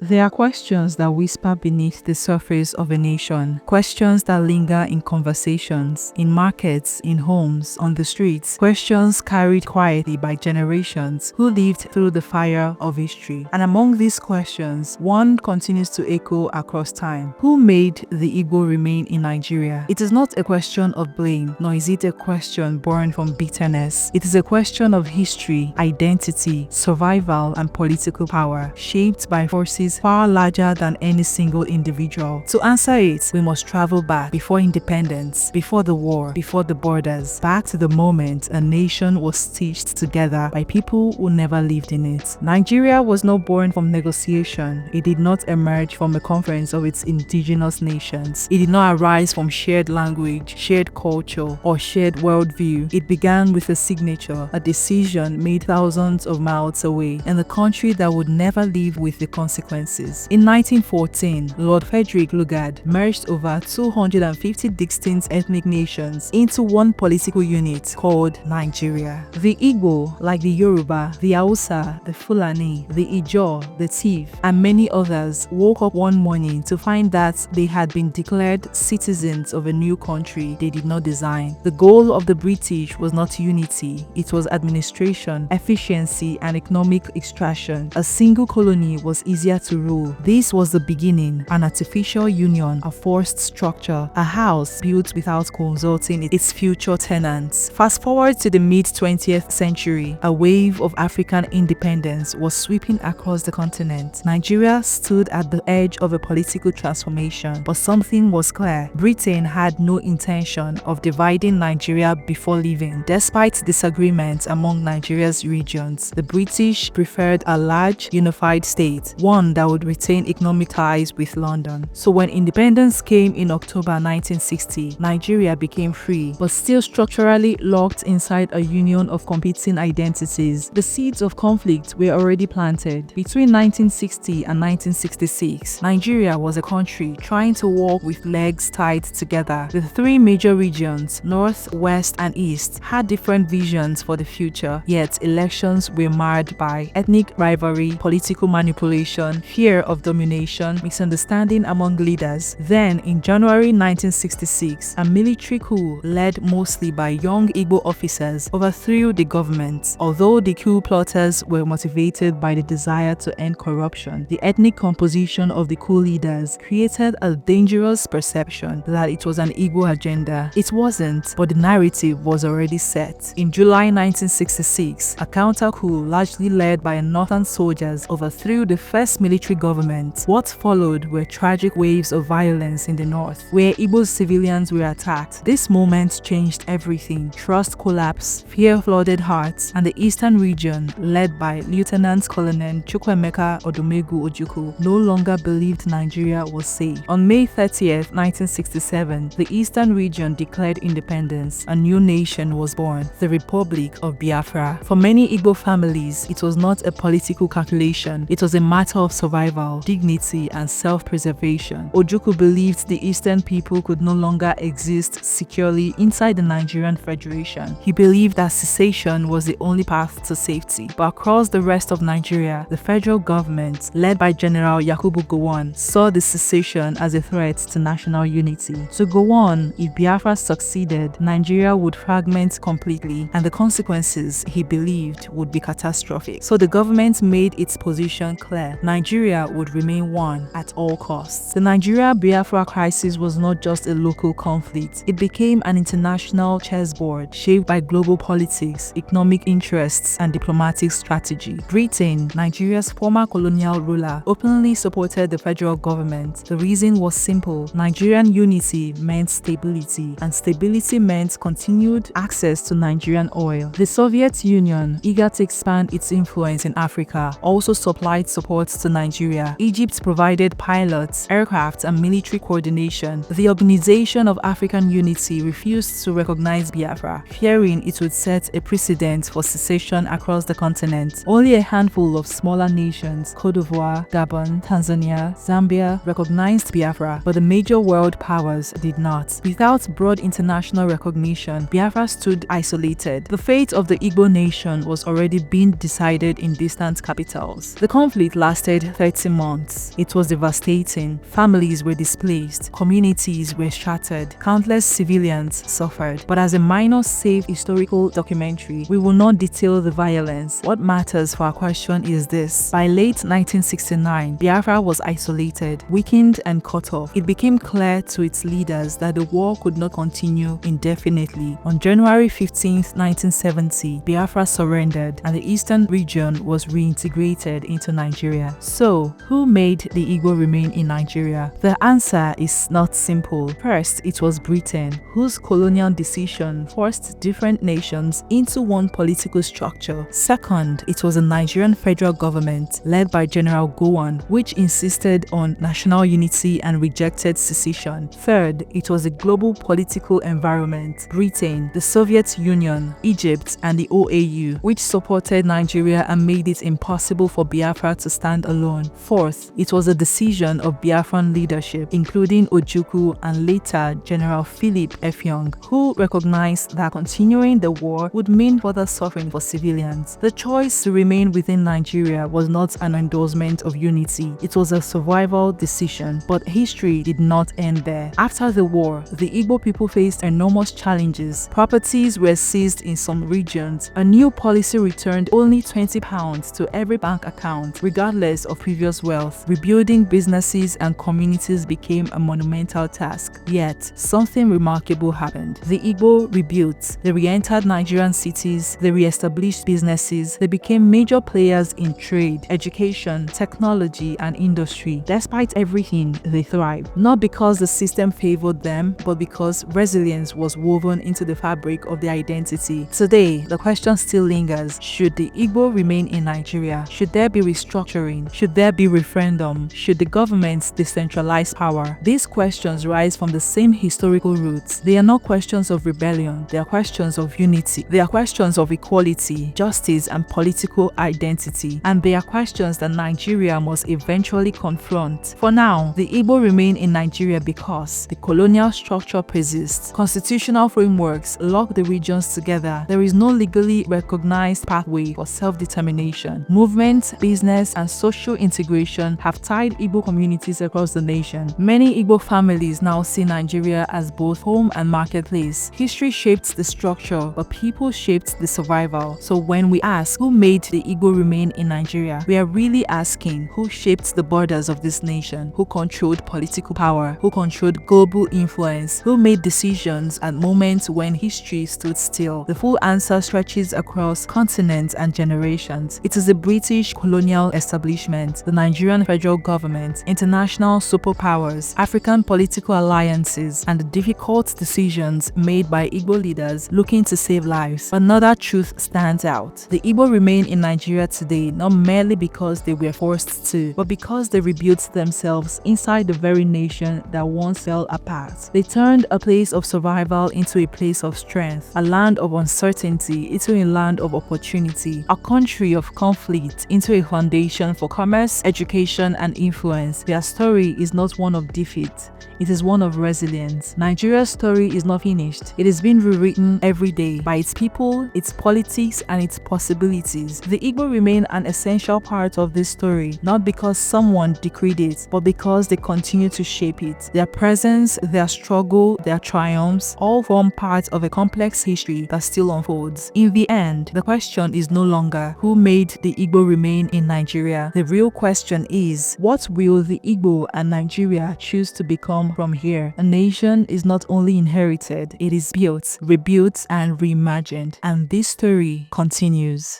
There are questions that whisper beneath the surface of a nation, questions that linger in conversations, in markets, in homes, on the streets, questions carried quietly by generations who lived through the fire of history. And among these questions, one continues to echo across time. Who made the Igbo remain in Nigeria? It is not a question of blame, nor is it a question born from bitterness. It is a question of history, identity, survival, and political power, shaped by forces far larger than any single individual. To answer it, we must travel back before independence, before the war, before the borders, back to the moment a nation was stitched together by people who never lived in it. Nigeria was not born from negotiation. It did not emerge from a conference of its indigenous nations. It did not arise from shared language, shared culture, or shared worldview. It began with a signature, a decision made thousands of miles away, in a country that would never live with the consequences. In 1914, Lord Frederick Lugard merged over 250 distinct ethnic nations into one political unit called Nigeria. The Igbo, like the Yoruba, the Hausa, the Fulani, the Ijaw, the Tiv, and many others, woke up one morning to find that they had been declared citizens of a new country they did not design. The goal of the British was not unity, it was administration, efficiency, and economic extraction. A single colony was easier to rule. This was the beginning, an artificial union, a forced structure, a house built without consulting its future tenants. Fast forward to the mid-20th century, a wave of African independence was sweeping across the continent. Nigeria stood at the edge of a political transformation, but something was clear. Britain had no intention of dividing Nigeria before leaving. Despite disagreements among Nigeria's regions, the British preferred a large, unified state, one that would retain economic ties with London. So when independence came in October 1960, Nigeria became free, but still structurally locked inside a union of competing identities. The seeds of conflict were already planted. Between 1960 and 1966, Nigeria was a country trying to walk with legs tied together. The three major regions, North, West, and East, had different visions for the future, yet elections were marred by ethnic rivalry, political manipulation, fear of domination, misunderstanding among leaders. Then, in January 1966, a military coup led mostly by young Igbo officers overthrew the government. Although the coup plotters were motivated by the desire to end corruption, the ethnic composition of the coup leaders created a dangerous perception that it was an Igbo agenda. It wasn't, but the narrative was already set. In July 1966, a counter coup largely led by northern soldiers overthrew the first military government. What followed were tragic waves of violence in the north, where Igbo civilians were attacked. This moment changed everything. Trust collapsed, fear flooded hearts, and the eastern region, led by Lieutenant Colonel Chukwuemeka Odumegwu Ojukwu, no longer believed Nigeria was safe. On May 30th, 1967, the eastern region declared independence. A new nation was born, the Republic of Biafra. For many Igbo families, it was not a political calculation. It was a matter of survival, dignity, and self-preservation. Ojukwu believed the eastern people could no longer exist securely inside the Nigerian Federation. He believed that secession was the only path to safety. But across the rest of Nigeria, the federal government, led by General Yakubu Gowon, saw the secession as a threat to national unity. To Gowon, if Biafra succeeded, Nigeria would fragment completely, and the consequences, he believed, would be catastrophic. So the government made its position clear. Nigeria would remain one at all costs. The Nigeria-Biafra crisis was not just a local conflict. It became an international chessboard shaped by global politics, economic interests, and diplomatic strategy. Britain, Nigeria's former colonial ruler, openly supported the federal government. The reason was simple. Nigerian unity meant stability, and stability meant continued access to Nigerian oil. The Soviet Union, eager to expand its influence in Africa, also supplied support to Nigeria. Egypt provided pilots, aircraft, and military coordination. The Organization of African Unity refused to recognize Biafra, fearing it would set a precedent for secession across the continent. Only a handful of smaller nations, Cote d'Ivoire, Gabon, Tanzania, Zambia, recognized Biafra, but the major world powers did not. Without broad international recognition, Biafra stood isolated. The fate of the Igbo nation was already being decided in distant capitals. The conflict lasted 30 months. It was devastating. Families were displaced, communities were shattered, countless civilians suffered. But as a minor safe historical documentary, we will not detail the violence. What matters for our question is this. By late 1969, Biafra was isolated, weakened and cut off. It became clear to its leaders that the war could not continue indefinitely. On January 15, 1970, Biafra surrendered and the eastern region was reintegrated into Nigeria. So, who made the Igbo remain in Nigeria? The answer is not simple. First, it was Britain, whose colonial decision forced different nations into one political structure. Second, it was the Nigerian federal government, led by General Gowon, which insisted on national unity and rejected secession. Third, it was a global political environment, Britain, the Soviet Union, Egypt, and the OAU, which supported Nigeria and made it impossible for Biafra to stand alone. Fourth, it was a decision of Biafran leadership, including Ojukwu and later General Philip Effiong, who recognized that continuing the war would mean further suffering for civilians. The choice to remain within Nigeria was not an endorsement of unity, it was a survival decision. But history did not end there. After the war, the Igbo people faced enormous challenges. Properties were seized in some regions. A new policy returned only £20 to every bank account, regardless of previous wealth. Rebuilding businesses and communities became a monumental task. Yet, something remarkable happened. The Igbo rebuilt. They re-entered Nigerian cities, they re-established businesses, they became major players in trade, education, technology, and industry. Despite everything, they thrived. Not because the system favored them, but because resilience was woven into the fabric of their identity. Today, the question still lingers. Should the Igbo remain in Nigeria? Should there be restructuring? Should there be referendum? Should the government decentralize power? These questions rise from the same historical roots. They are not questions of rebellion. They are questions of unity. They are questions of equality, justice, and political identity. And they are questions that Nigeria must eventually confront. For now, the Igbo remain in Nigeria because the colonial structure persists. Constitutional frameworks lock the regions together. There is no legally recognized pathway for self-determination. Movement, business, and social integration have tied Igbo communities across the nation. Many Igbo families now see Nigeria as both home and marketplace. History shaped the structure, but people shaped the survival. So when we ask who made the Igbo remain in Nigeria, we are really asking who shaped the borders of this nation, who controlled political power, who controlled global influence, who made decisions at moments when history stood still. The full answer stretches across continents and generations. It is the British colonial establishment, the Nigerian federal government, international superpowers, African political alliances, and the difficult decisions made by Igbo leaders looking to save lives. Another truth stands out. The Igbo remain in Nigeria today not merely because they were forced to, but because they rebuilt themselves inside the very nation that once fell apart. They turned a place of survival into a place of strength, a land of uncertainty into a land of opportunity, a country of conflict into a foundation for commerce, education, and influence. Their story is not one of defeat, it is one of resilience. Nigeria's story is not finished. It is being rewritten every day by its people, its politics, and its possibilities. The Igbo remain an essential part of this story, not because someone decreed it, but because they continue to shape it. Their presence, their struggle, their triumphs, all form part of a complex history that still unfolds. In the end, the question is no longer who made the Igbo remain in Nigeria. The real question is, what will the Igbo and Nigeria choose to become from here? A nation is not only inherited, it is built, rebuilt, and reimagined. And this story continues.